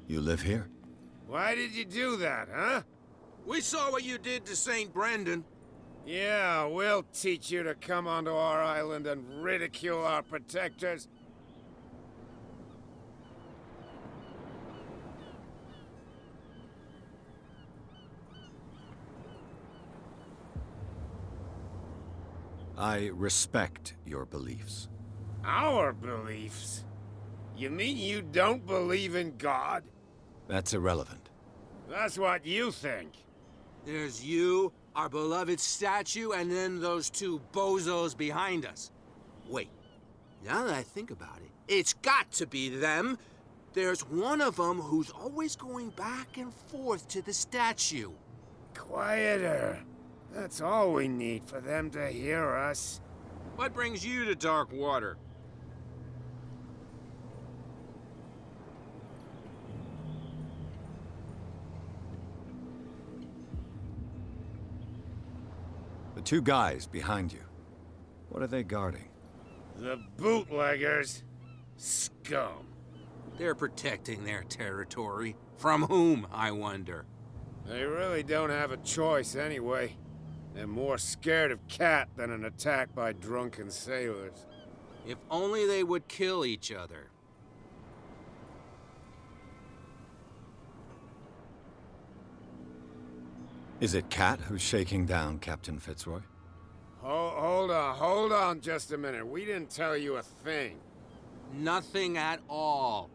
You live here? Why did you do that, huh? We saw what you did to St. Brendan. Yeah, we'll teach you to come onto our island and ridicule our protectors. I respect your beliefs. Our beliefs? You mean you don't believe in God? That's irrelevant. That's what you think. There's you, our beloved statue, and then those two bozos behind us. Wait, now that I think about it, it's got to be them. There's one of them who's always going back and forth to the statue. Quieter. That's all we need for them to hear us. What brings you to Dark Water? The two guys behind you. What are they guarding? The bootleggers. Scum. They're protecting their territory. From whom, I wonder? They really don't have a choice anyway. They're more scared of Cat than an attack by drunken sailors. If only they would kill each other. Is it Cat who's shaking down Captain Fitzroy? Hold on just a minute. We didn't tell you a thing. Nothing at all.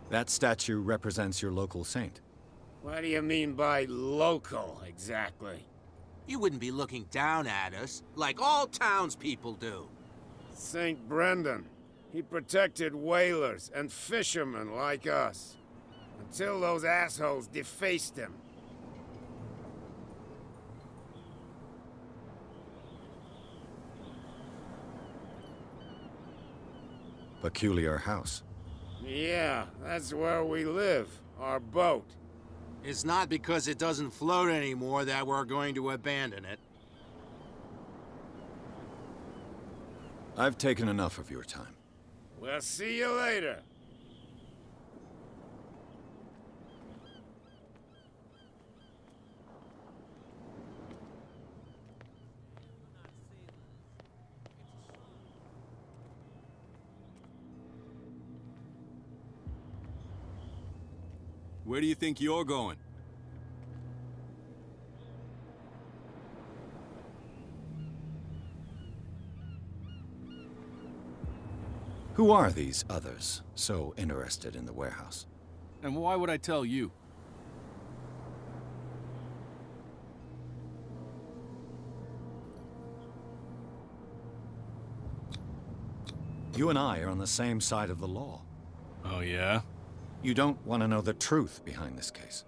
That statue represents your local saint. What do you mean by local, exactly? You wouldn't be looking down at us, like all townspeople do. St. Brendan. He protected whalers and fishermen like us. Until those assholes defaced him. Peculiar house. Yeah, that's where we live. Our boat. It's not because it doesn't float anymore that we're going to abandon it. I've taken enough of your time. We'll see you later. Where do you think you're going? Who are these others so interested in the warehouse? And why would I tell you? You and I are on the same side of the law. Oh, yeah? You don't want to know the truth behind this case.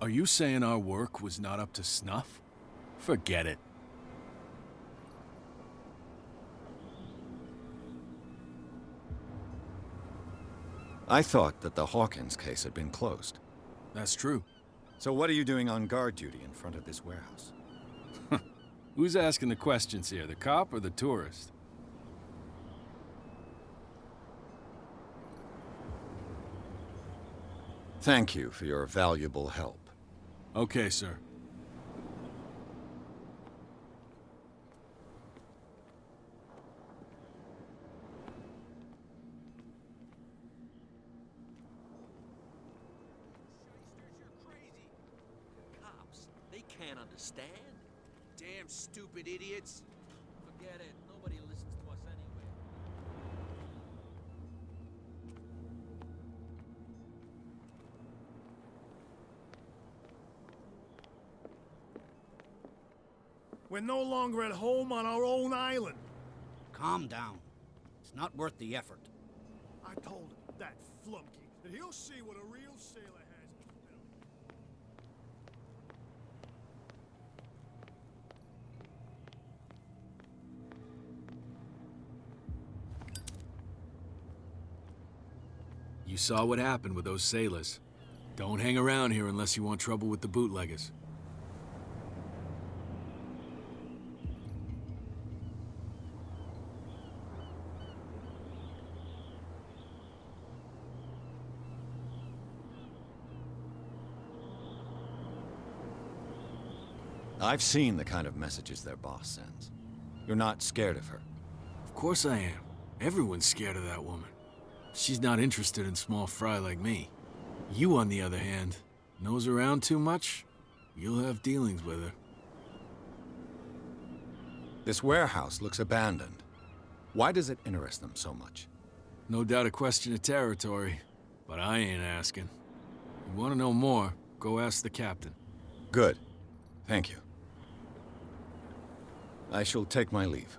Are you saying our work was not up to snuff? Forget it. I thought that the Hawkins case had been closed. That's true. So what are you doing on guard duty in front of this warehouse? Who's asking the questions here, the cop or the tourist? Thank you for your valuable help. Okay, sir. Cops, they can't understand. Damn stupid idiots. Forget it. Nobody listens to us anyway. We're no longer at home on our own island. Calm down. It's not worth the effort. I told him, that flunky, that he'll see what a real sailor has in his belly. You saw what happened with those sailors. Don't hang around here unless you want trouble with the bootleggers. I've seen the kind of messages their boss sends. You're not scared of her. Of course I am. Everyone's scared of that woman. She's not interested in small fry like me. You, on the other hand, nose around too much, you'll have dealings with her. This warehouse looks abandoned. Why does it interest them so much? No doubt a question of territory, but I ain't asking. You want to know more, go ask the captain. Good. Thank you. I shall take my leave.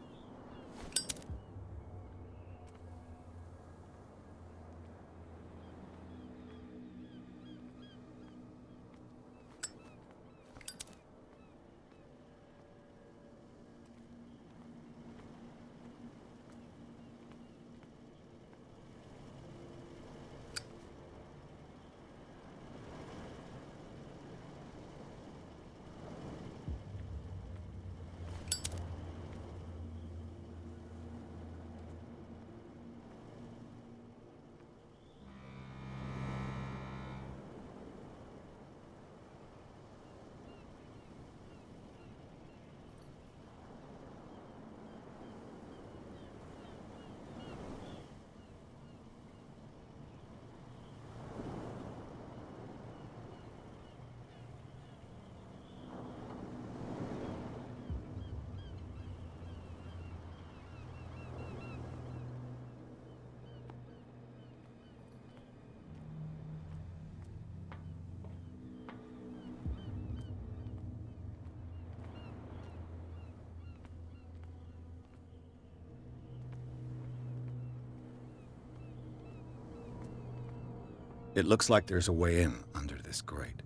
It looks like there's a way in under this grate.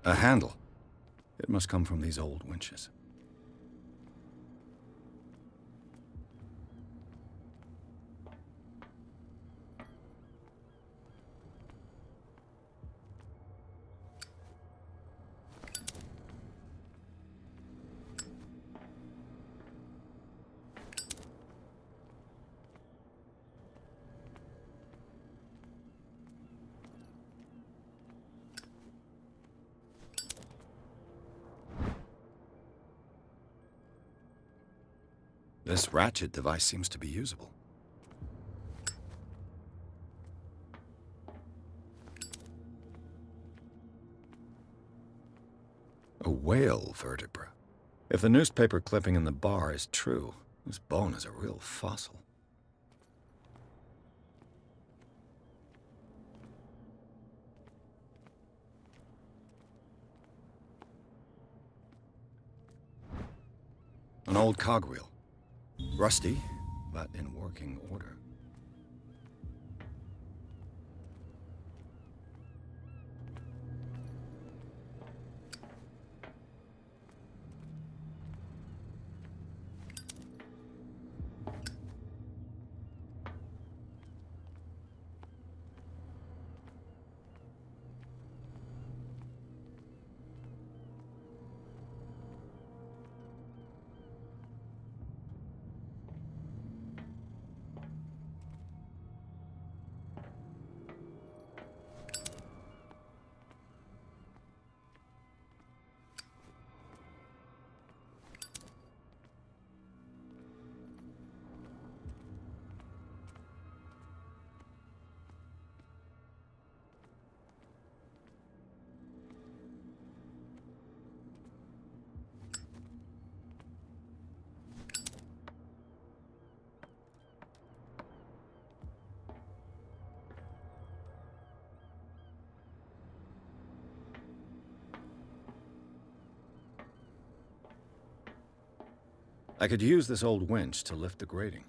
A handle. It must come from these old winches. This ratchet device seems to be usable. A whale vertebra. If the newspaper clipping in the bar is true, this bone is a real fossil. An old cogwheel. Rusty, but in working order. I could use this old winch to lift the grating.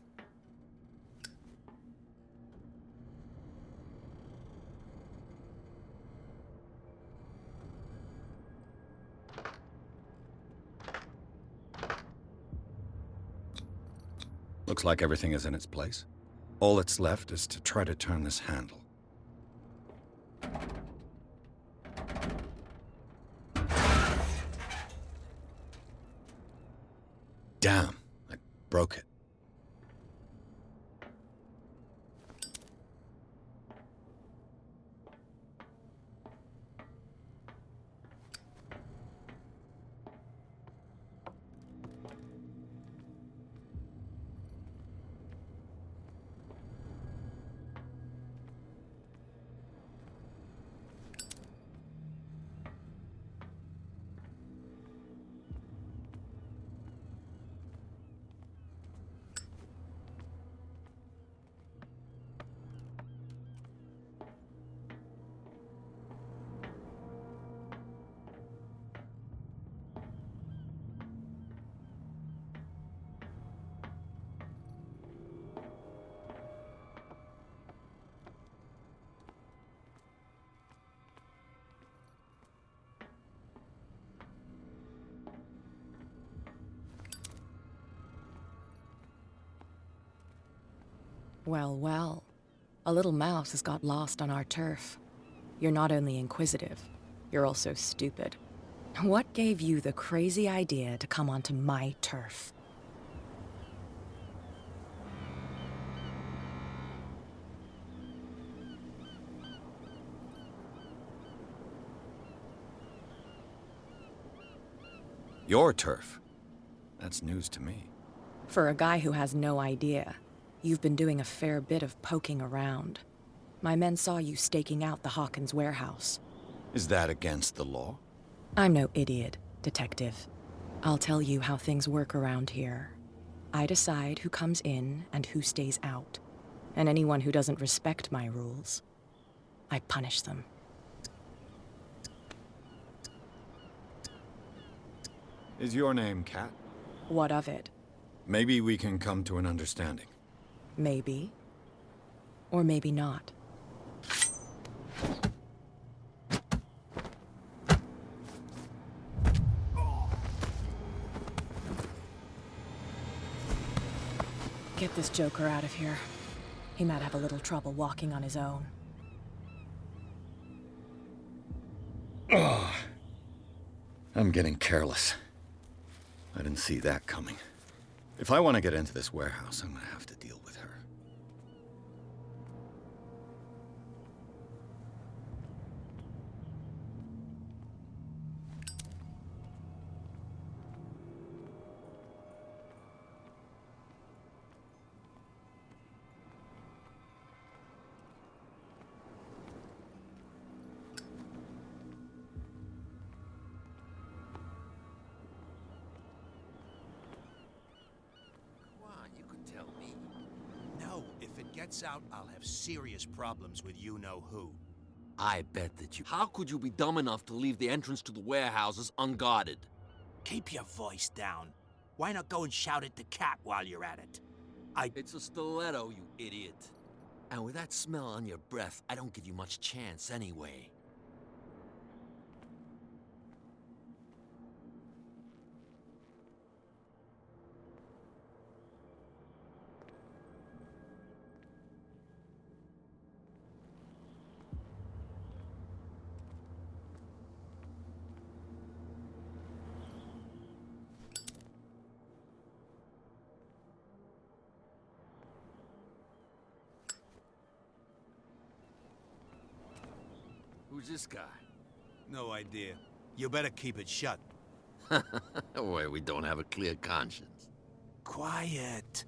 Looks like everything is in its place. All that's left is to try to turn this handle. Damn, I broke it. Well, well. A little mouse has got lost on our turf. You're not only inquisitive, you're also stupid. What gave you the crazy idea to come onto my turf? Your turf? That's news to me. For a guy who has no idea, you've been doing a fair bit of poking around. My men saw you staking out the Hawkins warehouse. Is that against the law? I'm no idiot, Detective. I'll tell you how things work around here. I decide who comes in and who stays out. And anyone who doesn't respect my rules, I punish them. Is your name Kat? What of it? Maybe we can come to an understanding. Maybe. Or maybe not. Get this joker out of here. He might have a little trouble walking on his own. I'm getting careless. I didn't see that coming. If I want to get into this warehouse, I'm gonna have to deal with her. Come on, you could tell me. No, if it gets out, I'll have serious problems with you-know-who. I bet that you... How could you be dumb enough to leave the entrance to the warehouses unguarded? Keep your voice down. Why not go and shout at the cat while you're at it? It's a stiletto, you idiot. And with that smell on your breath, I don't give you much chance anyway. Who's this guy? No idea. You better keep it shut. Where we don't have a clear conscience. Quiet.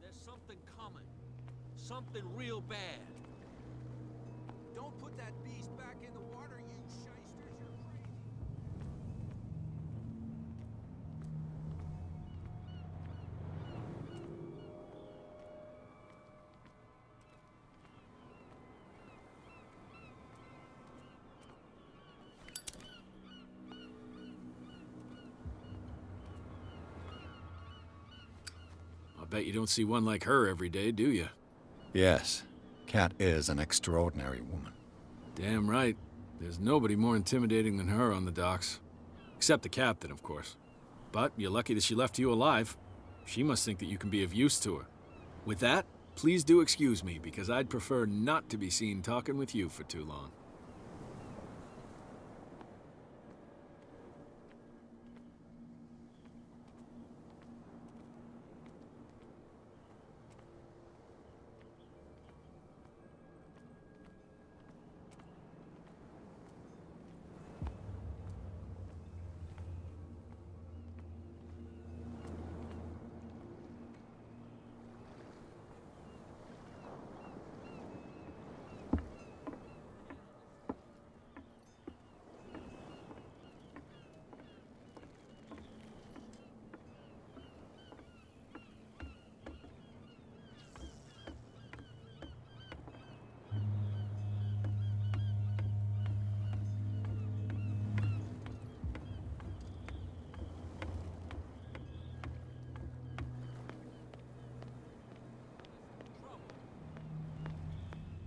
There's something coming. Something real bad. Don't put that beast back in the water, you shysters. You're crazy. I bet you don't see one like her every day, do you? Yes. Kat is an extraordinary woman. Damn right. There's nobody more intimidating than her on the docks. Except the captain, of course. But you're lucky that she left you alive. She must think that you can be of use to her. With that, please do excuse me, because I'd prefer not to be seen talking with you for too long.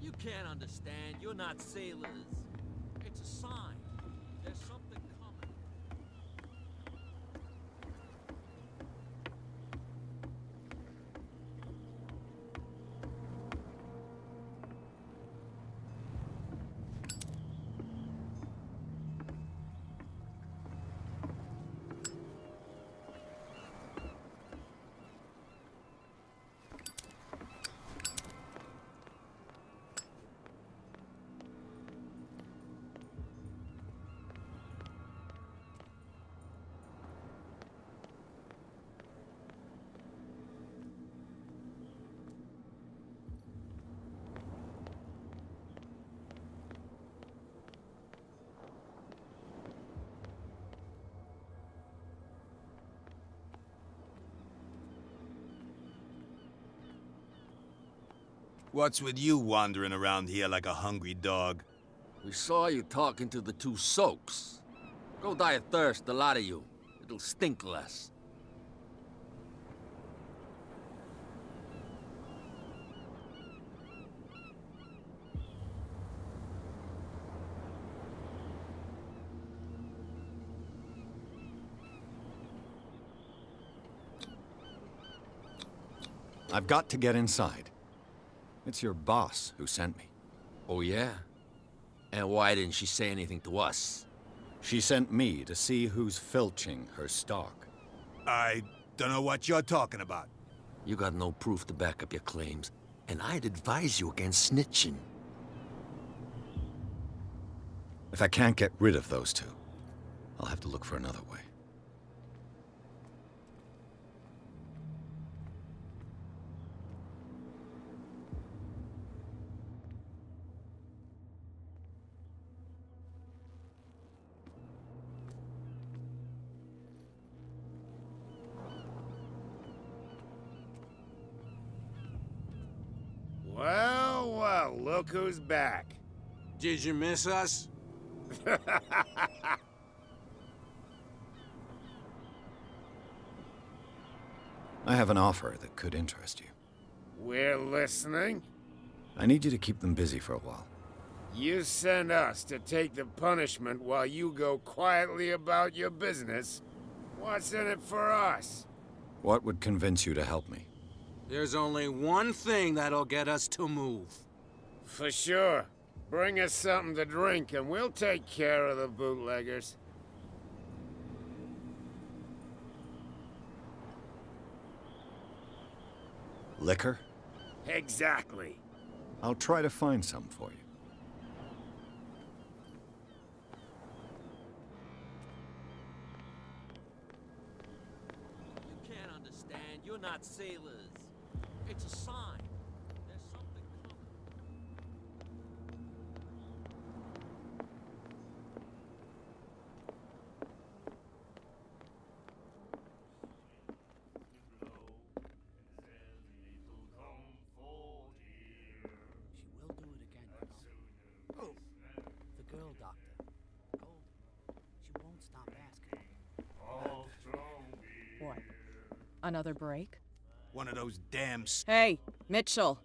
You can't understand. You're not sailors. It's a sign. There's something coming. What's with you wandering around here like a hungry dog? We saw you talking to the two soaks. Go die of thirst, the lot of you. It'll stink less. I've got to get inside. It's your boss who sent me. Oh, yeah? And why didn't she say anything to us? She sent me to see who's filching her stock. I don't know what you're talking about. You got no proof to back up your claims, and I'd advise you against snitching. If I can't get rid of those two, I'll have to look for another way. Well, well, look who's back. Did you miss us? I have an offer that could interest you. We're listening. I need you to keep them busy for a while. You send us to take the punishment while you go quietly about your business. What's in it for us? What would convince you to help me? There's only one thing that'll get us to move. For sure. Bring us something to drink and we'll take care of the bootleggers. Liquor? Exactly. I'll try to find some for you. You can't understand. You're not sailors. It's a sign. There's something coming. She will do it again, you know. Oh, the girl doctor. Golden. She won't stop asking. What? Another break? One of those damn Hey, Mitchell.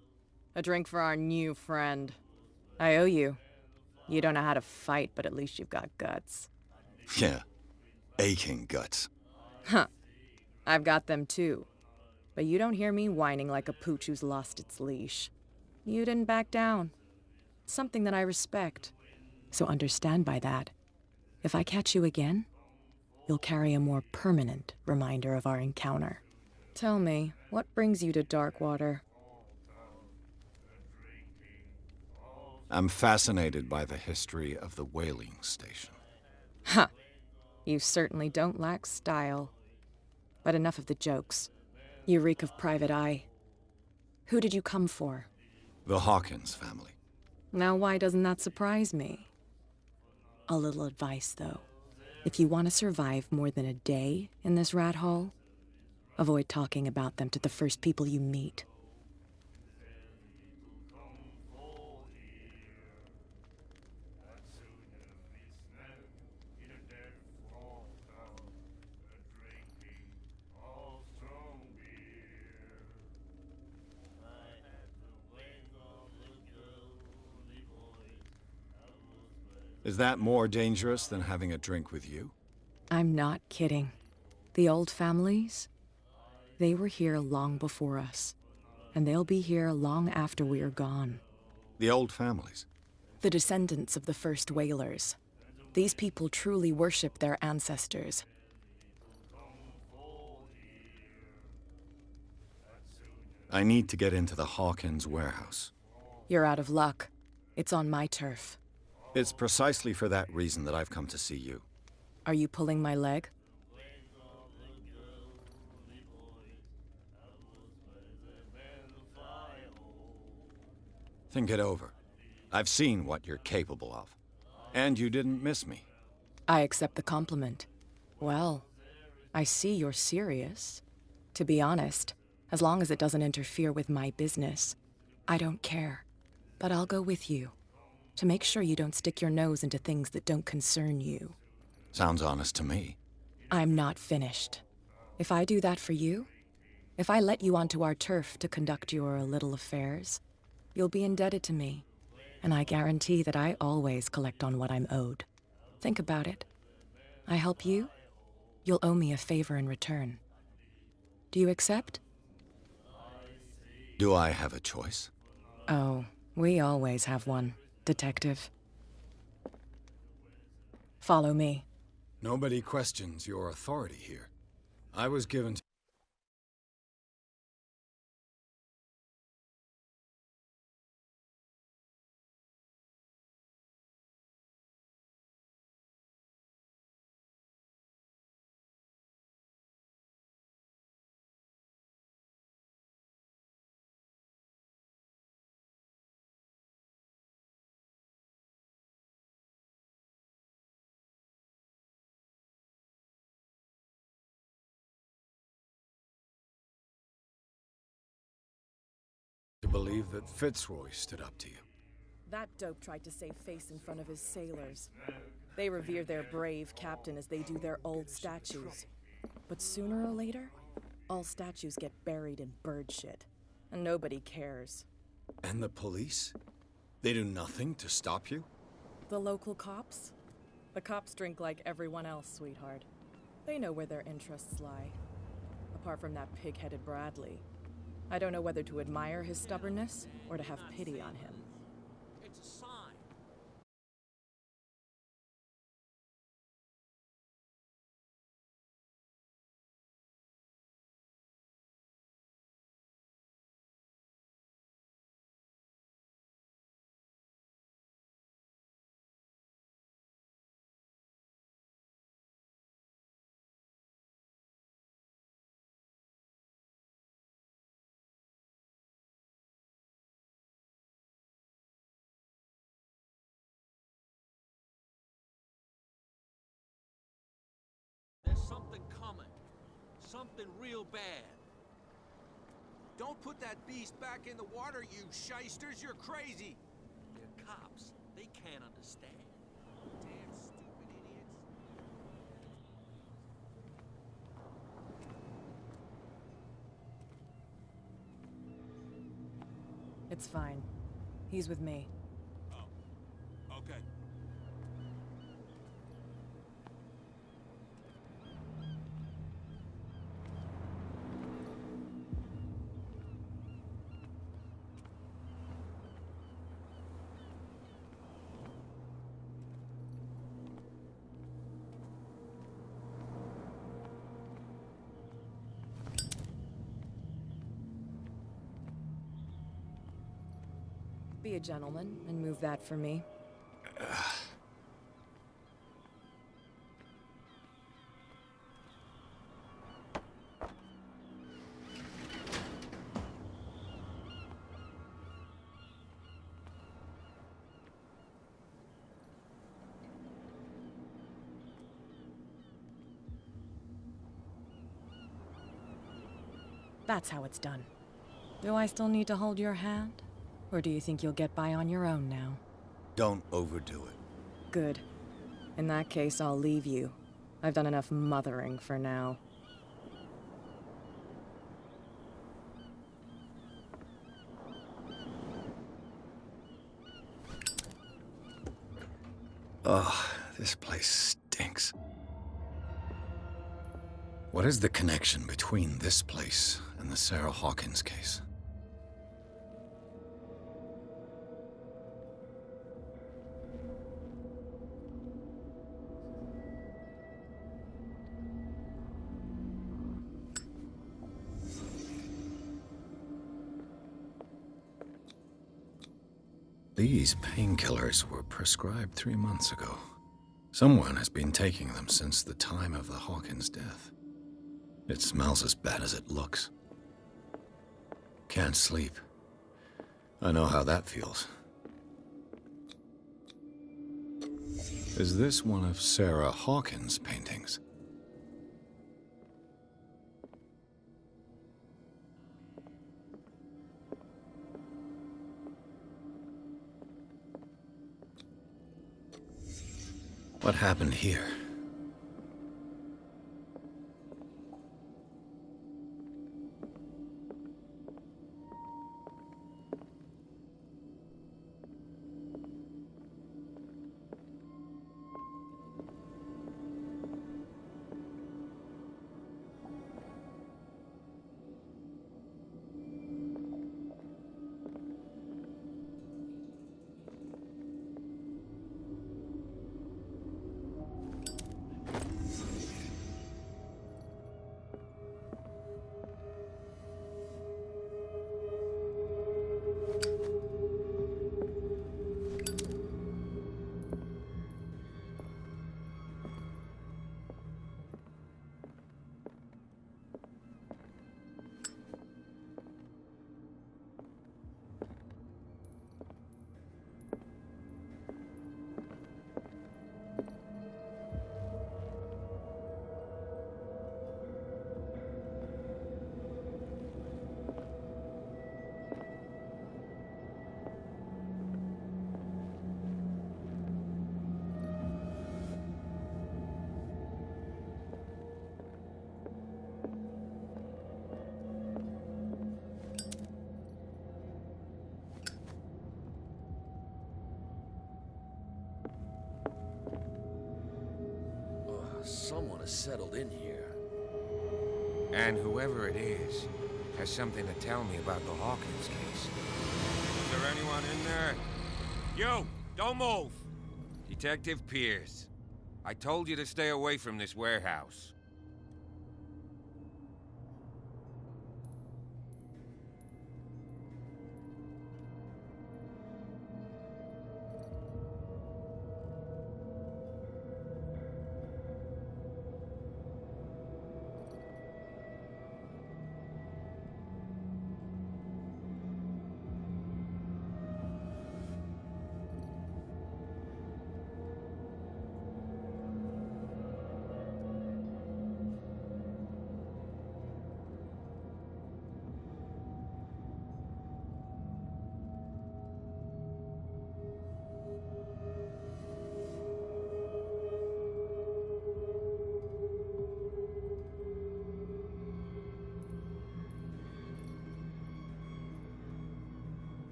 A drink for our new friend. I owe you. You don't know how to fight, but at least you've got guts. Yeah. Aching guts. Huh. I've got them too. But you don't hear me whining like a pooch who's lost its leash. You didn't back down. Something that I respect. So understand by that, if I catch you again, you'll carry a more permanent reminder of our encounter. Tell me, what brings you to Darkwater? I'm fascinated by the history of the whaling station. Ha! You certainly don't lack style. But enough of the jokes. You reek of private eye. Who did you come for? The Hawkins family. Now why doesn't that surprise me? A little advice, though. If you want to survive more than a day in this rat hole, avoid talking about them to the first people you meet. Is that more dangerous than having a drink with you? I'm not kidding. The old families, they were here long before us, and they'll be here long after we're gone. The old families? The descendants of the first whalers. These people truly worship their ancestors. I need to get into the Hawkins warehouse. You're out of luck. It's on my turf. It's precisely for that reason that I've come to see you. Are you pulling my leg? Think it over. I've seen what you're capable of. And you didn't miss me. I accept the compliment. Well, I see you're serious. To be honest, as long as it doesn't interfere with my business, I don't care. But I'll go with you, to make sure you don't stick your nose into things that don't concern you. Sounds honest to me. I'm not finished. If I do that for you, if I let you onto our turf to conduct your little affairs, you'll be indebted to me, and I guarantee that I always collect on what I'm owed. Think about it. I help you, you'll owe me a favor in return. Do you accept? Do I have a choice? Oh, we always have one, Detective. Follow me. Nobody questions your authority here. I was given to... to believe that Fitzroy stood up to you. That dope tried to save face in front of his sailors. They revere their brave captain as they do their old statues. But sooner or later, all statues get buried in bird shit, and nobody cares. And the police? They do nothing to stop you? The local cops? The cops drink like everyone else, sweetheart. They know where their interests lie. Apart from that pig-headed Bradley. I don't know whether to admire his stubbornness or to have pity on him. It's a sign. There's something coming. Something real bad. Don't put that beast back in the water, you shysters. You're crazy. They're cops. They can't understand. Damn stupid idiots. It's fine. He's with me. Oh, okay. Be a gentleman and move that for me. That's how it's done. Do I still need to hold your hand? Or do you think you'll get by on your own now? Don't overdo it. Good. In that case, I'll leave you. I've done enough mothering for now. Ugh, this place stinks. What is the connection between this place and the Sarah Hawkins case? These painkillers were prescribed 3 months ago. Someone has been taking them since the time of the Hawkins death. It smells as bad as it looks. Can't sleep. I know how that feels. Is this one of Sarah Hawkins' paintings? What happened here? Someone has settled in here. And whoever it is has something to tell me about the Hawkins case. Is there anyone in there? You! Don't move! Detective Pierce. I told you to stay away from this warehouse.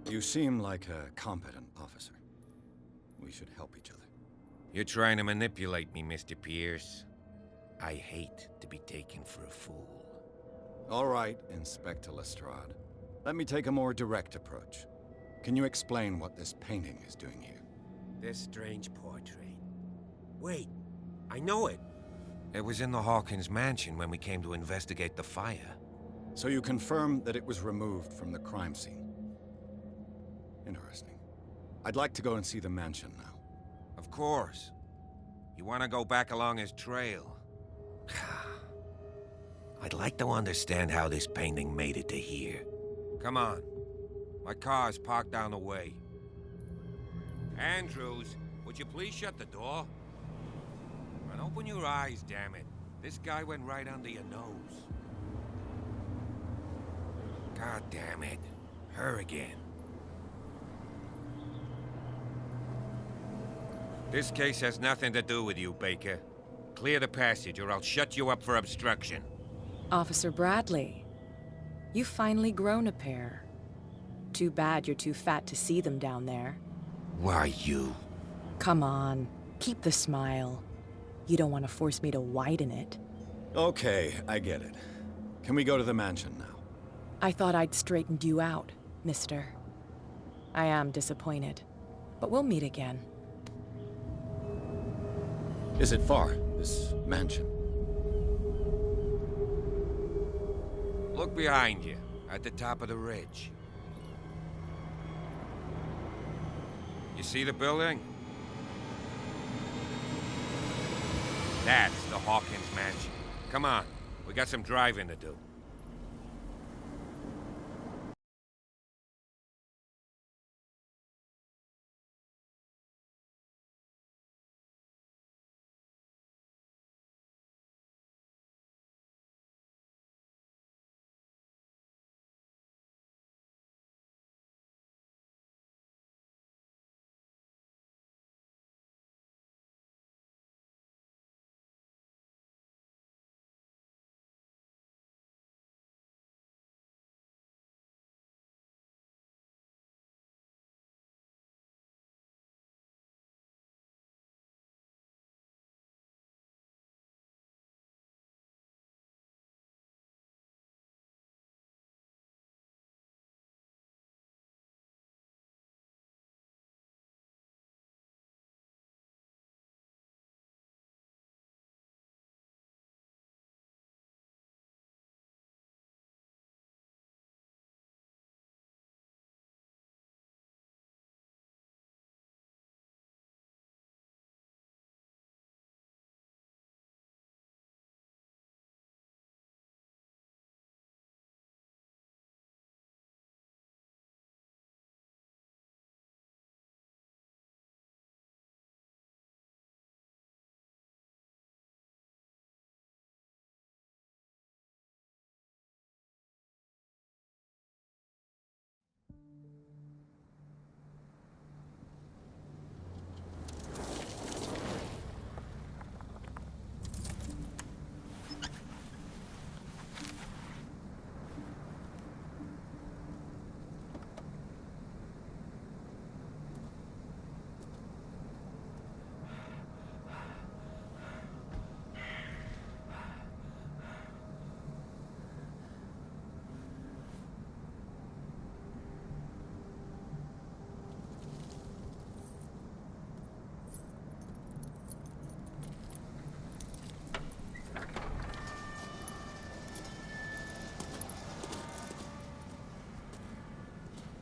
You seem like a competent officer. We should help each other. You're trying to manipulate me, Mr. Pierce. I hate to be taken for a fool. All right, Inspector Lestrade. Let me take a more direct approach. Can you explain what this painting is doing here? This strange portrait. Wait, I know it. It was in the Hawkins mansion when we came to investigate the fire. So you confirm that it was removed from the crime scene? Interesting. I'd like to go and see the mansion now. Of course. You want to go back along his trail? I'd like to understand how this painting made it to here. Come on. My car's parked down the way. Andrews, would you please shut the door? And open your eyes, damn it. This guy went right under your nose. God damn it. Her again. This case has nothing to do with you, Baker. Clear the passage or I'll shut you up for obstruction. Officer Bradley, you've finally grown a pair. Too bad you're too fat to see them down there. Why, you? Come on, keep the smile. You don't want to force me to widen it. Okay, I get it. Can we go to the mansion now? I thought I'd straightened you out, mister. I am disappointed, but we'll meet again. Is it far, this mansion? Look behind you, at the top of the ridge. You see the building? That's the Hawkins mansion. Come on, we got some driving to do.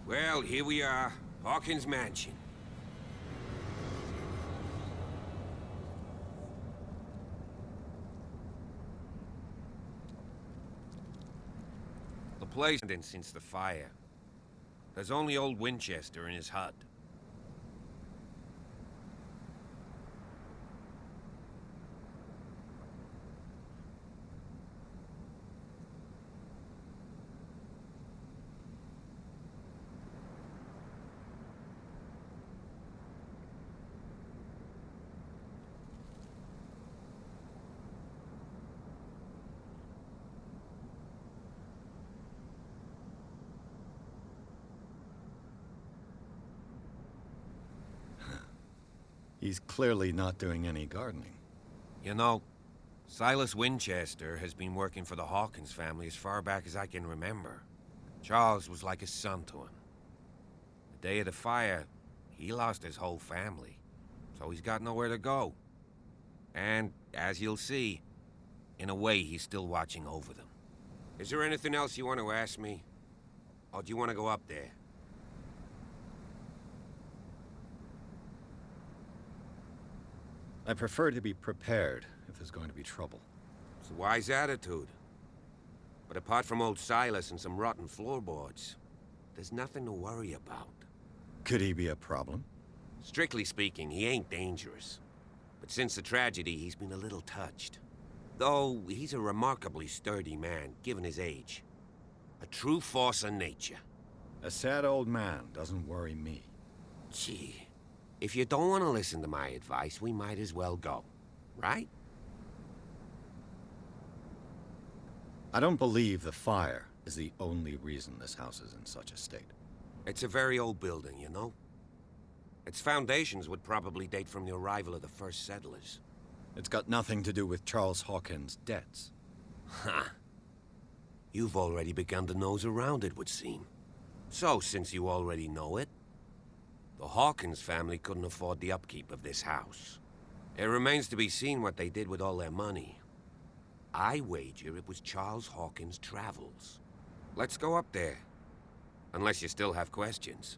Well, here we are. Hawkins Mansion. The place hasn't been since the fire. There's only old Winchester in his hut. He's clearly not doing any gardening. You know, Silas Winchester has been working for the Hawkins family as far back as I can remember. Charles was like a son to him. The day of the fire, he lost his whole family, so he's got nowhere to go. And, as you'll see, in a way, he's still watching over them. Is there anything else you want to ask me? Or do you want to go up there? I prefer to be prepared if there's going to be trouble. It's a wise attitude. But apart from old Silas and some rotten floorboards, there's nothing to worry about. Could he be a problem? Strictly speaking, he ain't dangerous. But since the tragedy, he's been a little touched. Though, he's a remarkably sturdy man, given his age. A true force of nature. A sad old man doesn't worry me. Gee, if you don't want to listen to my advice, we might as well go. Right? I don't believe the fire is the only reason this house is in such a state. It's a very old building, you know? Its foundations would probably date from the arrival of the first settlers. It's got nothing to do with Charles Hawkins' debts. Ha! You've already begun to nose around, it would seem. So, since you already know it, the Hawkins family couldn't afford the upkeep of this house. It remains to be seen what they did with all their money. I wager it was Charles Hawkins' travels. Let's go up there. Unless you still have questions.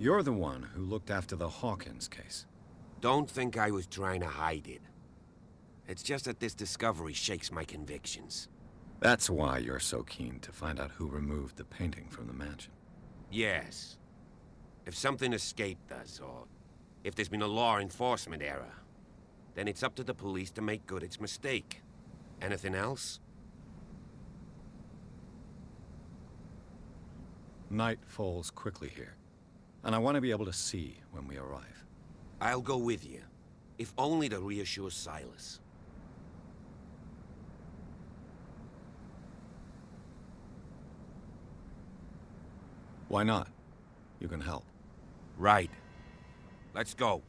You're the one who looked after the Hawkins case. Don't think I was trying to hide it. It's just that this discovery shakes my convictions. That's why you're so keen to find out who removed the painting from the mansion. Yes. If something escaped us, or if there's been a law enforcement error, then it's up to the police to make good its mistake. Anything else? Night falls quickly here, and I want to be able to see when we arrive. I'll go with you, if only to reassure Silas. Why not? You can help. Right. Let's go.